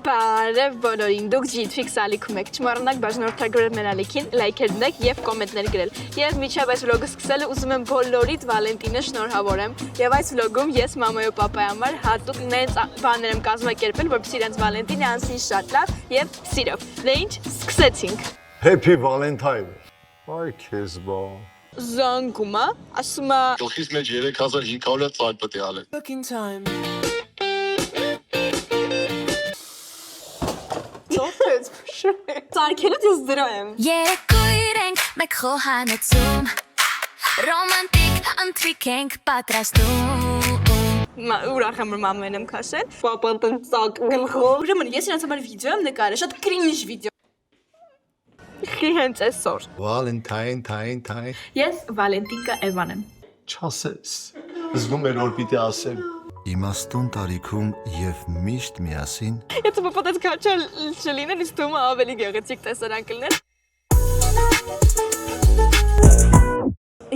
Բարև բոլորին, դուք G-Trix ալիքում եք, չմոռանաք բաժանորդագրել մեր ալիքին, լայքեր դնեք եւ կոմենտներ գրել։ Ես միջև այս վլոգը սկսելը ուզում եմ բոլորիդ Վալենտինը շնորհավորեմ եւ այս վլոգում ես մամայի ու պապայի համար հատուկ նենց բաներ եմ կազմակերպել, որպեսզի իրենց Վալենտինը անցնի շատ լավ եւ սիրով։ Դե ինչ, սկսեցինք։ Happy Valentine։ Ay քեզ բա։ Զանգում է, ասում է Գլխից մեջ 3500 ծայր պետք է ալել։ Looking time. Ծարքելուց ես դրա եմ։ Երեկույր ենք մեկ խոհանոցում Ռոմանտիկ ընթրիք ենք պատրաստում Ուրախ եմ որ մամեն եմ քաշել։ Պապան տակ գլխով։ Ուրեմն ես իրենց համար վիդեո եմ նկարել, շատ կրինժ վիդեո։ Խի հենց այսօր։ Valentine։ Ես Վալենտինկա Էվան եմ։ Չասես։ Զգում էր որ պիտի ասեմ։ Իմաստուն տարիքում եւ միշտ միասին Եթե պապատած քաչալ չլիներ, իսկ թվում է ավելի գեղեցիկ տեսարան կլիներ։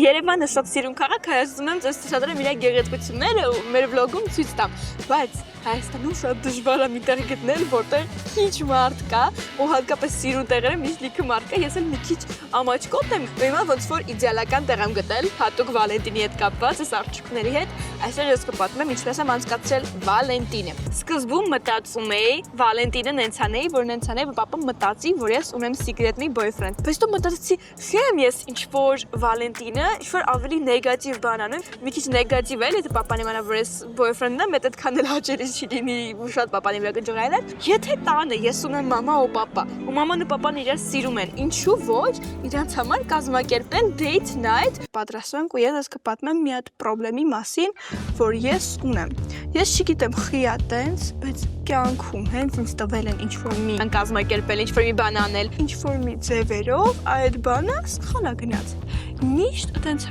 Երևանը շատ սիրուն քաղաք է, ես ուզում եմ ձեզ ցուցադրեմ իր գեղեցկությունները ու մեր վլոգում ցույց տամ, բայց Հայաստանում շատ դժվար է մի տեղ գտնել, որտեղ քիչ մարդ կա, ու հատկապես սիրուն տեղերը միշտ լիքը մարդ կա, ես էլ մի քիչ ամաչկոտ եմ, ու հիմա ոնց որ իդեալական տեղ եմ գտել, հատուկ Վալենտինի հետ կապված, այս աղջիկների հետ, այսօր ես կպատմեմ ինչպես եմ անցկացրել Վալենտինը։ Սկզբում մտածում էի Վալենտինը նենց անեի, որ նենց անեի, որ պապան մտածի, որ ես ունեմ secret-մի boyfriend։ Բայց դու մտածեցի, խեմ ես ինչ որ Վալենտինը, ինչ որ ավելի նեգատիվ բան անում, մի քիչ նեգատիվ էլ, եթե պապան իմանա, որ ես boyfriend-ն եմ, այդքան էլ հաճելի չի լինի շատ պապանի վրա կջղայել։ Եթե տանը ես ունեմ մամա ու պապա, ու մաման ու պապան իրար սիրում են, ինչու ոչ, իրանց համար կազմակերպեն date night։ Պատրաստվում ենք ու ես կպատմեմ մի հատ խնդրի մասին, որ ես ունեմ։ Ես չգիտեմ խիա տենց, բայց կյանքում հենց ինձ տվել են ինչ-որ մի կազմակերպել, ինչ-որ մի բան անել, ինչ-որ մի ձևերով, այդ բանը սխալ է գնաց։ Միշտ տենց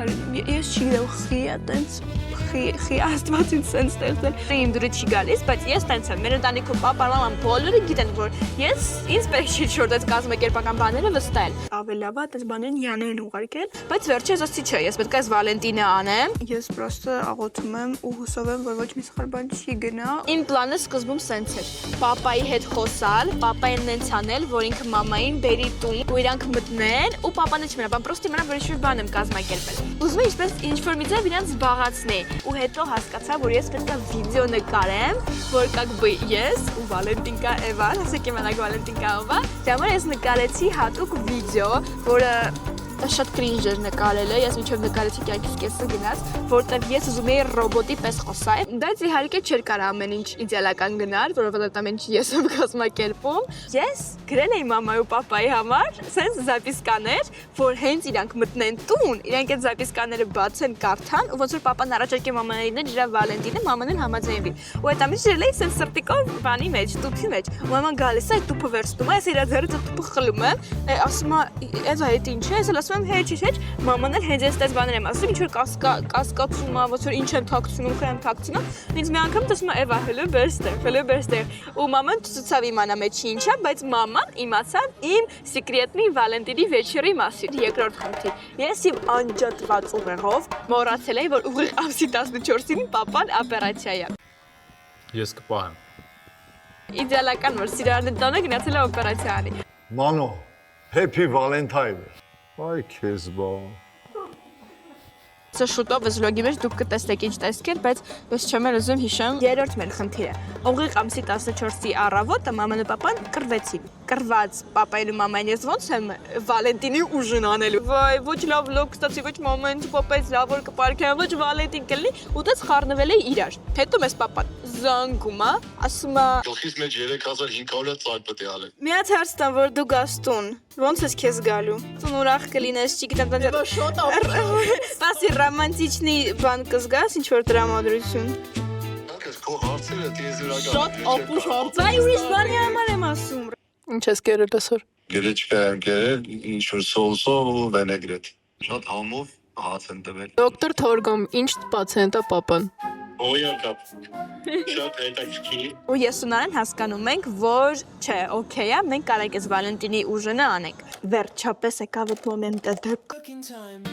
ես չգիտեմ խիա տենց խի աստված ինձ սենց ստեղծել։ Իմ դուրը չի գալիս, բայց ես տենց եմ։ Մեր ընտանիքում պապան, մաման բոլորը գիտեն, որ ես ինձ պետք չի շորտ այդ կազմակերպական բաները վստահել։ Ավելի լավ է այդ բաներն յանեն ուղարկել, բայց վերջը ասացի չէ, ես պետք է այս Վալենտինը անեմ։ Ես պրոստը աղոթում եմ ու հուսով եմ, որ ոչ մի սխալ բան չի գնա։ Իմ պլանը սկզբում սենց էր։ Պապայի հետ խոսալ, պապային նենց անել, որ ինքը մամային բերի տուն ու իրանք մտնեն ու պապանը չմնա, բան պրոստը իմանա, որ ինչ-որ բան եմ կազմակերպել։ Ուզում եմ ինչպես ինչ-որ մի ձև իրանց զբաղացնի։ Ու հետո հասկացա, որ ես պետք է վիդեո նկարեմ, որ как бы ես ու Վալենտինկա Էվան, ասեք իմանաք Վալենտինկա ով է, դրա համար ես նկարեցի հատուկ վիդեո, որը շատ կրինժ էր նկարելը, ես մինչև նկարեցի կյանքից կեսը գնաց, որտեղ ես ուզում էի ռոբոտի պես խոսալ, բայց իհարկե չէր կարող ամեն ինչ իդեալական գնար, որովհետև ամեն ինչ ես եմ կազմակերպում։ Ես գրել էի մամայի ու պապայի համար, սենց զապիսկաներ, որ հենց իրանք մտնեն տուն, իրանք այդ զապիսկաները բացեն, կարդան, ու ոնց որ պապան առաջարկի մամանին իր Վալենտինը, մաման էլ համաձայնվի։ Ու այդ ամիսը ջրել էի սենց սրտիկով բանի մեջ, տուփի մեջ։ Ու մաման գալիս է, այդ տուփը վերցնում է, ես իր ձեռը տուփը խլում եմ, ասում է, «Էս այդ ինչ է», ես էլ ասում եմ, «Հեչ, մաման էլ հենց այս բաներ եմ ասում, ինչ որ կասկածում է, ոնց որ ինչ եմ թաքցնում, քրեմ թաքցնում»։ Ինձ մի անգամ տեսնում է, «Էվա, հլո բերստեղ»։ Ու մաման ցույցավ իմանա մեջի ինչ է, բայց մաման իմացավ իմ secret-մի Վալենտինի вечերի մասին։ Երկրորդ խնդիր։ Ես իմ անջատված ուղեղով մոռացել էի, որ ուղիղ ամսի 14-ին պապան օպերացիա է։ Ես կպահեմ։ Իդեալական որ սիրարանը տանը գնացել է օպերացիա անի։ Մանո, Happy Valentine։ Ay քեզ բա։ Սա շուտով այս վլոգի մեջ դուք կտեսնեք ինչ տեսքեր, բայց ես չեմ էլ ուզում հիշեմ երրորդ մեր խնդիրը։ Ուղիղ ամսի 14-ի առավոտը մաման ու պապան կռվեցին։ Կռված պապային ու մամային ես ոնց եմ Վալենտինի ուժն անելու։ Վայ, ոչ լավ վլոգ ստացի, ոչ մաման պապայից լավ որ կպարկեմ, ոչ Վալենտին կլինի, ու դες խառնվել էի իրար։ Հետո մեզ պապան զանգում է, ասում է Գլխից մեջ 3500 ծայր պետք է ալել։ մի հատ հարց տամ, որ դու գաս տուն։ Ոնց ես քեզ գալու։ Տուն ուրախ կլինես, չգիտեմ, բասի ռոմանտիչնի բան կզգաս, ինչ որ տրամադրություն։ Քո հարցերը դիեզերական։ Շատ ապուշ հարց։ Այ ուրիշ բանի համար եմ ասում։ Ինչ ես կերել այսօր։ Գերեչկա եմ գերել, ինչ որ սոուսով ու վինեգրետ։ Շատ համով հաց են տվել։ Դոկտոր Թորգոմ, ինչ պացիենտ է պապան։ Օյակապ։ Շատ հետաքրքիր։ Ու ես ու Նարեն հասկանում ենք, որ չէ, օքեյ է, մենք կարենք այս Վալենտինի ուժը անենք։ Վերջապես եկավ այդ մոմենտը։ Looking time.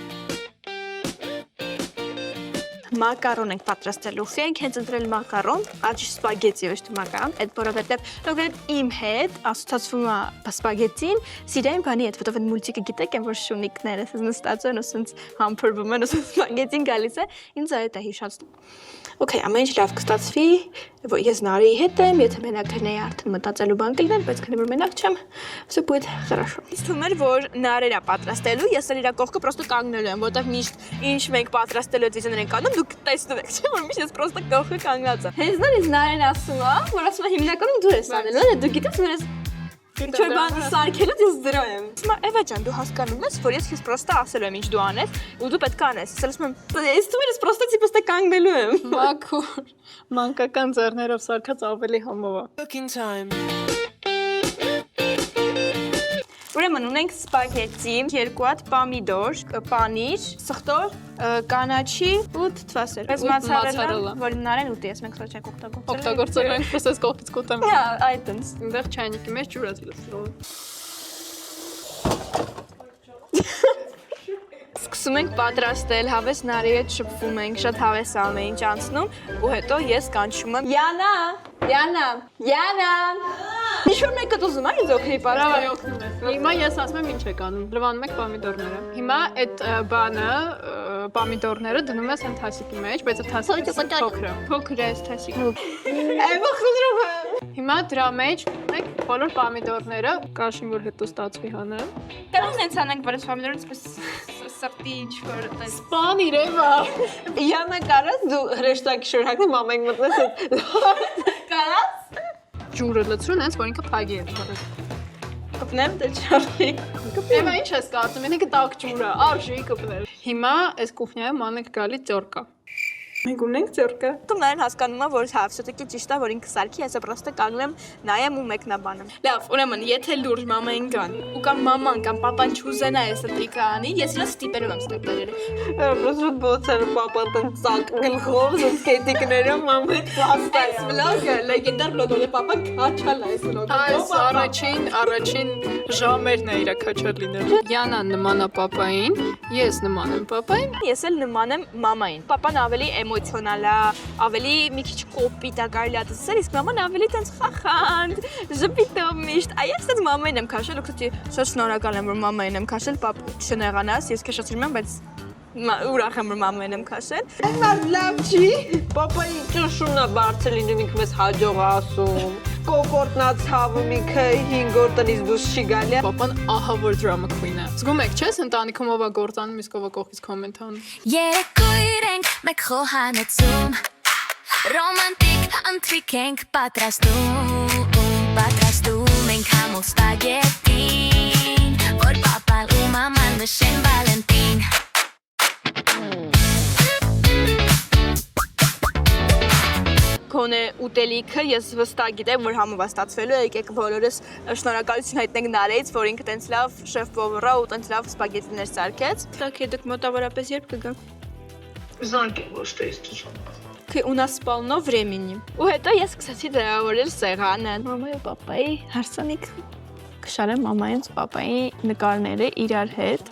մակարոն ենք պատրաստելու։ Խենք հենց ընտրել մակարոն, աճ սպագետի ոչ թե մակարոն, այդ որովհետև լոգետ իմ հետ ասոցացվում է սպագետին, սիրեմ բանի հետ, որովհետև մուլտիկը գիտեք, որ շունիկները նստած են ու սենց համբուրվում են ու սպագետին գալիս է, ինձ այդ է հիշացնում։ Okay, ամեն ինչ լավ կստացվի, որ ես Նարիի հետ եմ, եթե մենակ դրնեի արդեն մտածելու բան կլինեմ, բայց քանի որ մենակ չեմ, все будет хорошо։ Ինձ թվում էր, որ Նարերա պատրաստելու, ես էլ իր կողքը պրոստը կանգնելու եմ, որտեղ միշտ ինչ մենք պատրաստելու վիդեոներ ենք անում, դուք տեսնում եք, չէ՞ որ միշտ ես պրոստը կողքը կանգնած եմ։ Հենց նորից Նարեն ասում է, որ ասում է հիմնականում դու ես անելու, դու գիտես, որ ես Ինչ բան սարքելուց ես դրա եմ։ Հիմա Էվա ջան, դու հասկանում ես, որ ես քեզ պրոստը ասել եմ ինչ դու անես, ու դու պետք է անես։ Ես ասում եմ, ես դու ես պրոստը տիպստը կանգնելու եմ։ Մաքուր, մանկական ձեռներով սարքած ավելի համով է։ Cooking time. Ուրեմն ունենք սպագետի, 2 հատ պամիդոր, պանիր, սխտոր, կանաչի ու թթվասեր։ Բայց մացարելը, որ նարեն ուտի, ես մենք սա չենք օգտագործել։ Օգտագործել ենք, պրոստես կողքից կուտեմ։ Հա, այդտենց։ Այնտեղ չայնիկի մեջ ջուր է լցրում։ Սկսում ենք պատրաստել, հավես Նարի հետ շփվում ենք, շատ հավես անում ենք անցնում, ու հետո ես կանչում եմ Յանա, Յանա, Յանա։ Ինչ-որ մեկը ուզում է ինձ օգնի Բրավո, օգնում ես։ Հիմա ես ասում եմ ինչ եք անում։ Լվանում եք պամիդորները։ Հիմա այդ բանը, պամիդորները դնում ես այն թասիկի մեջ, բայց այդ թասիկը փոքր է։ Փոքր է այս թասիկը։ Այո, խնդրում եմ։ Հիմա դրա մեջ եք բոլոր պամիդորները, կաշին որ հետո ստացվի հանեմ։ Կարող ենք անենք, բայց ֆամիլիորից սրտի ինչ-որ այդպես։ Սպան իրևա։ Յանա կարաս դու հրեշտակի շորհակը մամենք մտնես այդ։ Կարաս։ Ջուրը լցրուն հենց որ ինքը փագի է թողել։ Կպնեմ դե չարի։ Էմա ինչ ես կարծում, ինքը տաք ջուր է, արժի կպնել։ Հիմա այս կուխնյայում մանենք գալի ծորկա։ Մենք ունենք ծորկը։ Դու նայեն հասկանում ես, որ հա, все-таки ճիշտ է, որ ինքը սարքի, ես պրոստը կանգնեմ, նայեմ ու մեկնաբանեմ։ Լավ, ուրեմն, եթե լուրջ մամային կան, ու կամ մաման կամ papan չուզենա այս դիկը անի, ես իրաց ստիպելու եմ ստեղծել։ Պրոստը բոցեր papan տանցակ գլխով, սկեյտիկները մամային պլաստա։ Այս վլոգը լեգենդար վլոգ է, papan քաչալ է այս վլոգը։ Այս առաջին ժամերն է իրա քաչալ լինել։ Յանան նման է papayin, ես նման եմ papayin, ես էլ նման եմ մամային։ Papan ավելի էմոցիոնալ է, ավելի մի քիչ կոպիտ է կարելի ասել, իսկ մաման ավելի տենց խախանդ, ժպիտով միշտ։ Այս այդ մամային եմ քաշել, ու քիչ շատ շնորհակալ եմ, որ մամային եմ քաշել, պապ չնեղանաս, ես քաշացրում եմ, բայց ուրախ եմ, որ մամային եմ քաշել։ Այս լավ չի։ Պապայի ճնշումն է բարձր լինում, ինքը մեզ հաջող ասում։ Կոկորտնա ցավում ինքը 5 օր տնից դուրս չի գալի։ Papan ահա որ drama queen է։ Զգում եք, չէ՞, ընտանիքում ով է գործանում, իսկ ով է կողքից կոմենտ անում։ Երեկույր ենք մեկ խոհանոցում Ռոմանտիկ ընթրիք ենք պատրաստում ենք համով սպագետին Որ պապան ու մաման նշեն Վալենտին Քոնե ուտելիքը ես վստահ գիտեմ, որ համով է ստացվելու է, եկեք բոլորս շնորհակալություն հայտնենք Նարեից, որ ինքը տենց լավ շեֆ-պովորա ու տենց լավ սպագետիներ սարքեց։ Так, դուք մոտավորապես երբ կգաք։ Զանգեմ ոչ թե իստուշան։ Okay, у нас полно времени։ Ու հետո ես սկսեցի դրավորել սեղանը։ Մամայի ու պապայի հարսանիք կշարեմ մամայից պապայի նկարները իրար հետ։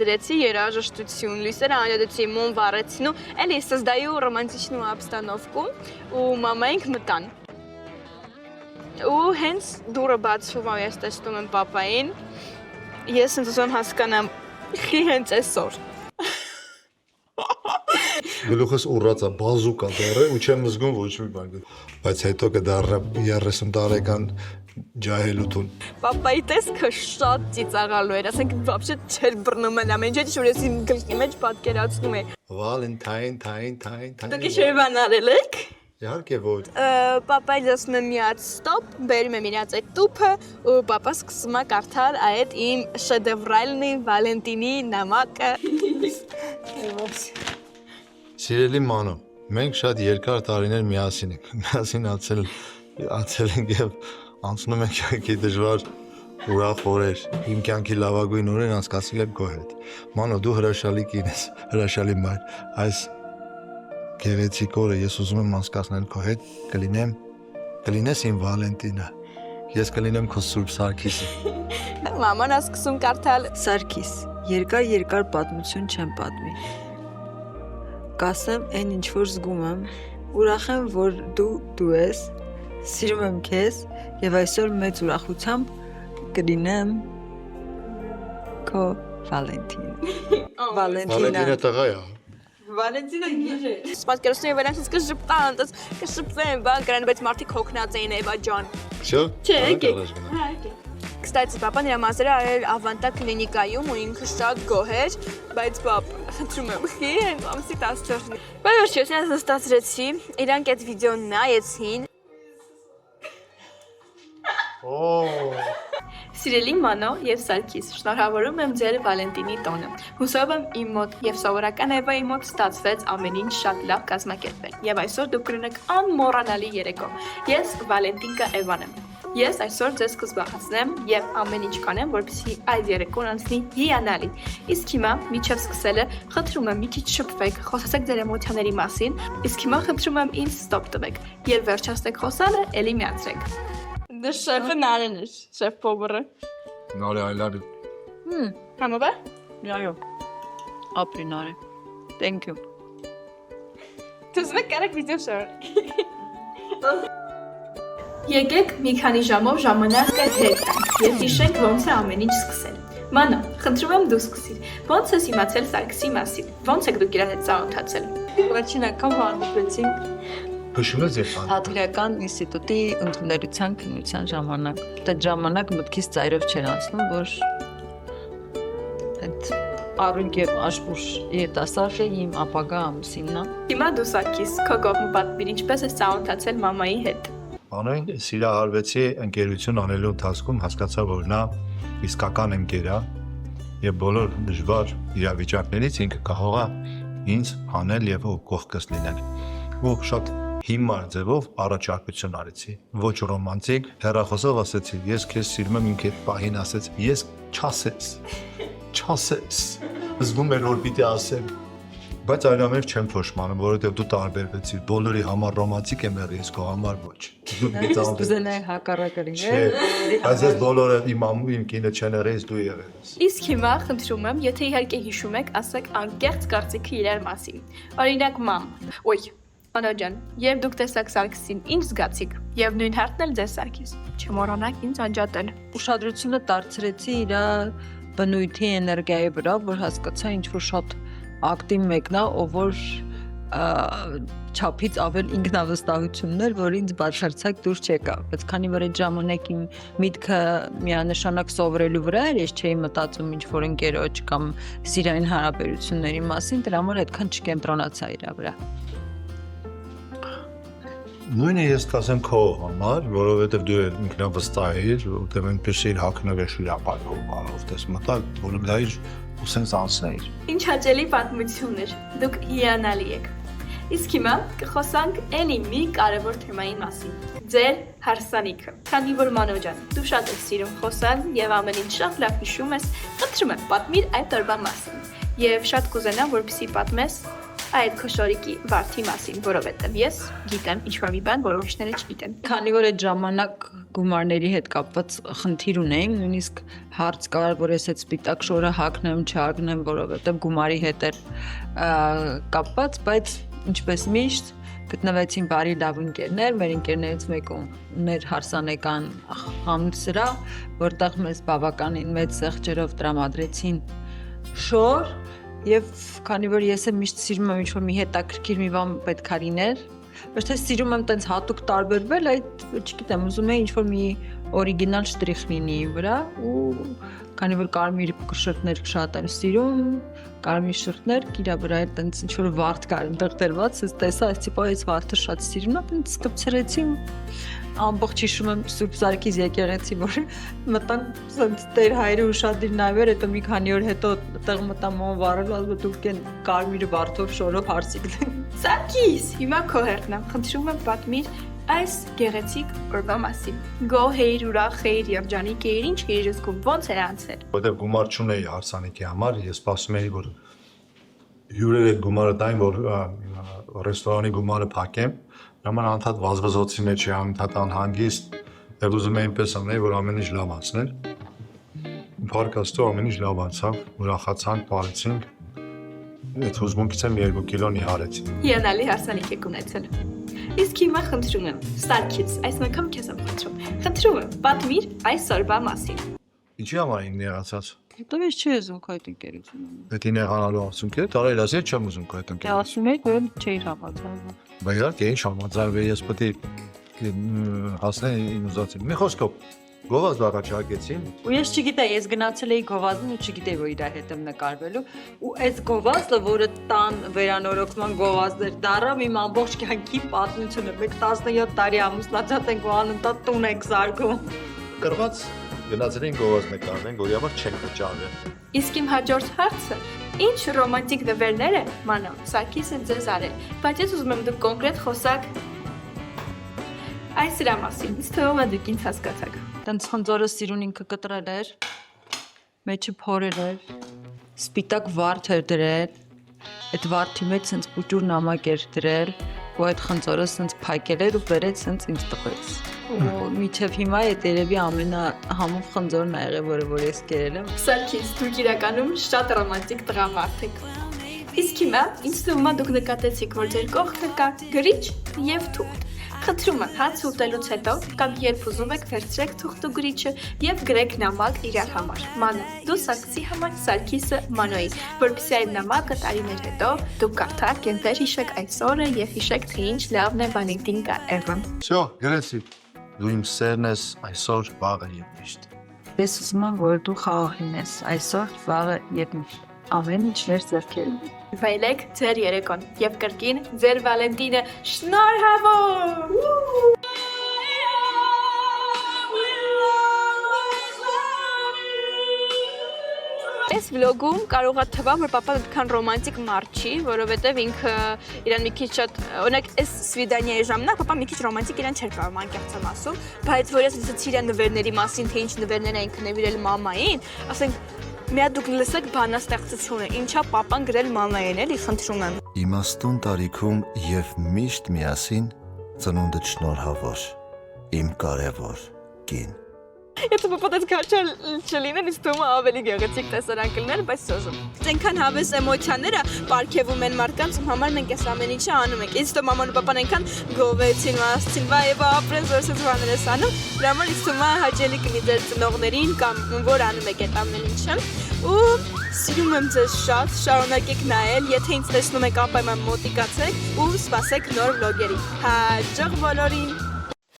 Дրեցի երաժշտություն, լույսերը անջատեցի, մոմ վառեցին ու էլի создаю романтичную обстановку ու մամայինք մտան։ Ու հենց դուրը բացվում է, ես տեսնում եմ պապային, ես ընդ հասկանամ, խի հենց այսօր։ Գլուխս ուռած է, բազուկա դեռ է ու չեմ զգում ոչ մի բան։ Բայց հետո կդառնա 30 տարեկան ջահելություն։ Պապայի տեսքը շատ ծիծաղալու էր, ասենք вообще չեր բռնում են ամեն ինչ, որ ես իմ գլխի մեջ պատկերացնում եմ։ Վալենտայն, Դուք ինչ բան արել եք։ Իհարկե ոչ։ Պապայի ասում եմ միած ստոպ, բերում եմ իրաց այդ տուփը ու պապա սկսում է կարդալ այդ իմ շեդևրալնի Վալենտինի նամակը։ Սիրելի Մանո, մենք շատ երկար տարիներ միասին ենք։ Միասին ացել ենք եւ անցնում ենք կյանքի դժվար ուրախ օրեր։ Իմ կյանքի լավագույն օրերն անցկացրել եմ քո հետ։ Մանո, դու հրաշալի կին ես, հրաշալի մայր։ Այս գեղեցիկ օրը ես ուզում եմ անցկացնել քո հետ, կլինեմ կլինես իմ Վալենտինը։ Ես կլինեմ քո Սուրբ Սարգիսը։ Մաման ասկսում կարդալ։ Սարգիս, երկար պատմություն չեմ պատմի։ Կասեմ այն ինչ որ զգում եմ, ուրախ եմ որ դու ես, սիրում եմ քեզ եւ այսօր մեծ ուրախությամբ կլինեմ քո Վալենտին։ Վալենտինը տղա է։ Վալենտինը գիժե։ Պատկերացնում եմ վրանից կժպտան, դες կշպվեն, բան կրան, բայց մարդիկ հոգնած էին Էվա ջան։ Всё։ Չէ, եկեք։ Կստացի, պապան իր մազերը արել Ավանտա կլինիկայում ու ինքը շատ գոհ էր, բայց պապ, խնդրում եմ, խի են ամսի 14-ին։ Բայց վերջերս ես ստացրեցի, իրանք այդ վիդեոն նայեցին։ Սիրելի Մանո եւ Սարգիս, շնորհավորում եմ ձեր Վալենտինի տոնը։ Հուսով եմ իմ մոտ եւ սովորական Էվայի մոտ ստացվեց ամեն ինչ շատ լավ կազմակերպել։ Եվ այսօր դուք կունենաք անմոռանալի երեկո։ Ես Վալենտինկա Էվան եմ։ Ես այսօր ձեզ կզբաղեցնեմ եւ ամեն ինչ կանեմ, որպեսզի այս երեկոն անցնի հիանալի։ Իսկ հիմա միջև սկսելը խնդրում եմ մի քիչ շփվեք, խոսացեք ձեր էմոցիաների մասին, իսկ հիմա խնդրում եմ ինձ ստոպ տվեք։ Երբ վերջացնեք խոսալը, ելի միացրեք։ Դե շեֆը նարեն է, շեֆ փոբրը։ Նարե այլարի։ Համոբա։ Այո։ Ապրինարը։ Thank you։ Դուք կարեք վիդեո շոյ։ Եկեք մի քանի ժամով ժամանակը հետ տանք եւ հիշենք ոնց է ամեն ինչ սկսել։ Մանո, խնդրում եմ դու սկսիր։ Ոնց ես իմացել Սարգսի մասին։ Ոնց եք դուք իրար հետ ծանոթացել։ Վերջին անգամ հանդիպեցինք Հիշում ես երբ Թատերական ինստիտուտի ընդունելության քննության ժամանակ։ Այդ ժամանակ մտքից ծայրով չէր անցնում, որ այդ առունկ եւ աշխուժ երիտասարդը իմ ապագա ամուսինն է։ Հիմա դու Սարգիս, քո կողմը պատմիր ինչպես ես ծանոթացել մամայի հետ։ Անոյն սիրահարվեցի ընկերություն անելու ընթացքում հասկացա, որ նա իսկական ընկեր է եւ բոլոր դժվար իրավիճակներից ինքը կարող է ինձ հանել եւ կողքս լինել։ Ու շատ հիմար ձևով առաջարկություն արեցի, ոչ ռոմանտիկ, հեռախոսով ասեցի, ես քեզ սիրում եմ, ինքը այդ պահին ասեց, ես չասես, զգում էր, որ պիտի ասեմ, բայց այլամեր չեմ փոշմանում, որովհետև դու տարբերվեցիր, բոլորի համար ռոմանտիկ եմ եղել, ես քո համար ոչ։ Դու պիտի Կուզենայի հակառակը լինել։ Բայց ես բոլորը իմ ամու իմ կինը չեն եղել, դու եղել ես։ Իսկ հիմա խնդրում եմ, եթե իհարկե հիշում եք, ասեք անկեղծ կարծիքը իրար մասին։ Օրինակ մամ, Անո ջան, երբ դուք տեսաք Սարգսին, ինչ զգացիք, եւ նույն հարցն էլ ձեզ Սարգիս։ Չմոռանաք ինձ անջատել։ Ուշադրությունը դարձրեցի իր բնույթի էներգիայի վրա, որ հասկացա ինչ որ շատ ակտիվ մեկն է, ով որ չափից ավել ինքնավստահություններ, որ ինձ բացարձակ դուրս չեկավ, բայց քանի որ այդ ժամանակ իմ միտքը միանշանակ սովորելու վրա էր, ես չէի մտածում ինչ որ ընկերոջ կամ սիրային հարաբերությունների մասին, դրա համար այդքան չկենտրոնացա իր վրա։ Նույնը ես կասեմ քո համար, որովհետև դու ինքնավստահ ես, որտեղ այնպես իր հակնվեշի ապարով կարող ես մտալ, որ դա իր ու սենց անցնել։ Ինչ հաճելի պատմություն էր։ Դուք հիանալի եք։ Իսկ հիմա կխոսանք էլի մի կարևոր թեմայի մասին։ Ձեր հարսանիքը։ Քանի որ Մանո ջան, դու շատ ես սիրում խոսալ եւ ամեն ինչ շատ լավ հիշում ես, խնդրում եմ պատմիր այդ տարվա մասին։ Եվ շատ կուզենամ, որպեսզի պատմես այդ քո շորիկի վարդի մասին, որովհետև ես գիտեմ ինչ-որ մի բան, որ ուրիշները չգիտեն։ Քանի որ այդ ժամանակ գումարների հետ կապված խնդիր ունեինք, նույնիսկ հարց կար, որ ես այդ սպիտակ շորը հագնեմ, չհագնեմ, որովհետև գումարի հետ էր կապված, բայց ինչպես միշտ գտնվեցին բարի լավ ընկերներ, մեր ընկերներից մեկը ուներ հարսանեկան խանութսրահ, որտեղ մեզ բավականին մեծ սեղջերով տրամադրեցին շոր, եւ քանի որ ես միշտ սիրում եմ ինչ-որ մի հետաքրքիր մի բան պետք է լիներ, ոչ թե սիրում եմ տենց հատուկ տարբերվել, այդ չգիտեմ, ուզում եմ ինչ-որ մի օրիգինալ շտրիխ լինի վրա ու քանի որ կարմիր շրթներ շատ եմ սիրում, կարմիր շրթներ, իրա վրա էր տենց ինչ-որ վարդ կար այնտեղ դրված, ես տեսա, այս տիպա այս վարդը շատ սիրում եմ, տենց կպցրեցի ամբողջ հիշում եմ Սուրբ Սարգիս եկեղեցի, որ մտան սենց Տեր հայրը ուշադիր նայվեր, հետո մի քանի օր հետո տեղ մտամ ո վարել, ասում դուք են կարմիր վարդով շորով հարսիկ։ Սարգիս, հիմա քո հերթն է, խնդրում եմ պատմիր այս գեղեցիկ օրվա մասին։ Գոհ էիր, ուրախ էիր, երջանիկ էիր, ինչ էիր զգում, ոնց էր անցել։ Որտեղ գումար չունեի հարսանիքի համար, ես սպասում էի, որ հյուրերը գումարը տային, որ ռեստորանի գումարը փակեմ, Նման անդադ վազվզոցի մեջ է անդադ անհանգիստ, եւ ուզում եմ այնպես անել, որ ամեն ինչ լավ անցներ։ Փառքաստու ամեն ինչ լավ անցավ, ուրախացանք, բարեցինք։ Այդ հուզմունքից եմ 2 կիլոնի հարեցի։ Հիանալի հարսանիք եք ունեցել։ Իսկ հիմա խնդրում եմ, Սարգիս, այս անգամ քեզ եմ խնդրում։ Խնդրում եմ, պատմիր այսօրվա մասին։ Ինչի համար ենք նեղացած։ Հետո ես չի ուզում քո այդ ընկերությունը։ Դա նեղանալու ասունք է, տարել ասի չեմ ուզում քո այդ Դե ընկերությունը։ ասում եք, որ չէի համաձայնում։ Բայց իհարկե ինչ համաձայնվել ես պետք է հասնեի իմ ուզածին։ Մի խոսքով գովազ առաջարկեցին, Ու ես չգիտեի, ես գնացել էի գովազդին ու չգիտեի, որ իր հետ եմ նկարվելու, ու այս գովազդը, որը տան վերանորոգման գովազդ էր, դառավ իմ ամբողջ կյանքի պատմությունը։ Մենք 17 տարի ամուսնացած ենք ու անընդհատ տուն ենք զարգում։ կրված գնացել են գովազ նկարվեն, որի համար չենք վճարվել։ Իսկ իմ հաջորդ հարցը, ինչ ռոմանտիկ նվերներ է, մանո, Սարգիսը ձեզ արել, բայց ես ուզում եմ դուք կոնկրետ խոսակ այս իրա մասին, ինձ թվում է դուք ինձ հասկացաք։ Տենց խնձորը սիրուն ինքը կտրել էր, մեջը փորել էր, սպիտակ վարդ էր դրել, այդ վարդի մեջ սենց պուճուր նամակ էր դրել, ու այդ խնձորը սենց փակել էր ու բերեց սենց ինձ տվեց։ Ու միջև հիմա այդ երևի ամենահամով խնձորն ա եղել, որ ես կերել եմ։ Սարգիս, դուք իրականում շատ ռոմանտիկ տղամարդ եք։ Իսկ հիմա ինձ թվում է դուք նկատեցիք, որ ձեր կողքը կա գրիչ եւ թուղթ։ Խնդրում եմ, հաց ուտելուց հետո կամ երբ ուզում եք վերցրեք թուղթ ու գրիչը եւ գրեք նամակ իրար համար։ Մանո, դու Սարգսի համար, Սարգիսը Մանոյի, որպեսզի այդ նամակը տարիներ հետո դուք կարդաք եւ վեր հիշեք այս օրը եւ հիշեք թե ինչ լավն է Վալենտին կա եղել։ Всё, գրեցի։ Դու իմ սերն ես այսօր, վաղը եւ միշտ։ Ես ուզում եմ, որ դու խաղ լինես այսօր, վաղը եւ միշտ։ Ամեն ինչ մեր ձեռքերում։ Վայելեք ձեր երեկոն եւ կրկին ձեր Վալենտինը շնորհավոր։ Այս վլոգում կարող է թվալ, որ պապան այդքան ռոմանտիկ մարդ չի, որովհետև ինքը իրան մի քիչ շատ, օրինակ, այս սվիդանիայի ժամանակ պապան մի քիչ ռոմանտիկ իրան չէր կարող, անկեղծ եմ ասում, բայց որ ես լսեցի իրան նվերների մասին, թե ինչ նվերներ էին նվիրել մամային, ասենք, մի հատ դուք լսեք բանաստեղծությունը, ինչա պապան գրել մամային, էլի, խնդրում եմ։ Իմաստուն տարիքում եւ միշտ միասին ծնունդդ շնորհավոր, իմ կարևոր կին։ Եթե պապան այդ կարճալ չլիներ, ինձ թվում է ավելի գեղեցիկ տեսարան կլիներ, բայց սոզում։ Այնքան հավես էմոցիաները պարգևում են մարդկանց, ում համար մենք այս ամեն ինչը անում ենք։ Ինձ թվում է մաման ու պապան այնքան գովեցին, ասացին, վայ, ապրեն զորսից բաներ ես անում։ Դրա համար ինձ թվում է հաճելի կլինի ձեր ծնողներին կամ որ անում եք այդ ամեն ինչը։ Ու սիրում եմ ձեզ շատ, շարունակեք նայել, եթե ինձ տեսնում եք անպայման մոտիկացեք ու սպասեք նոր վլոգերի։ Հաջող բոլորին։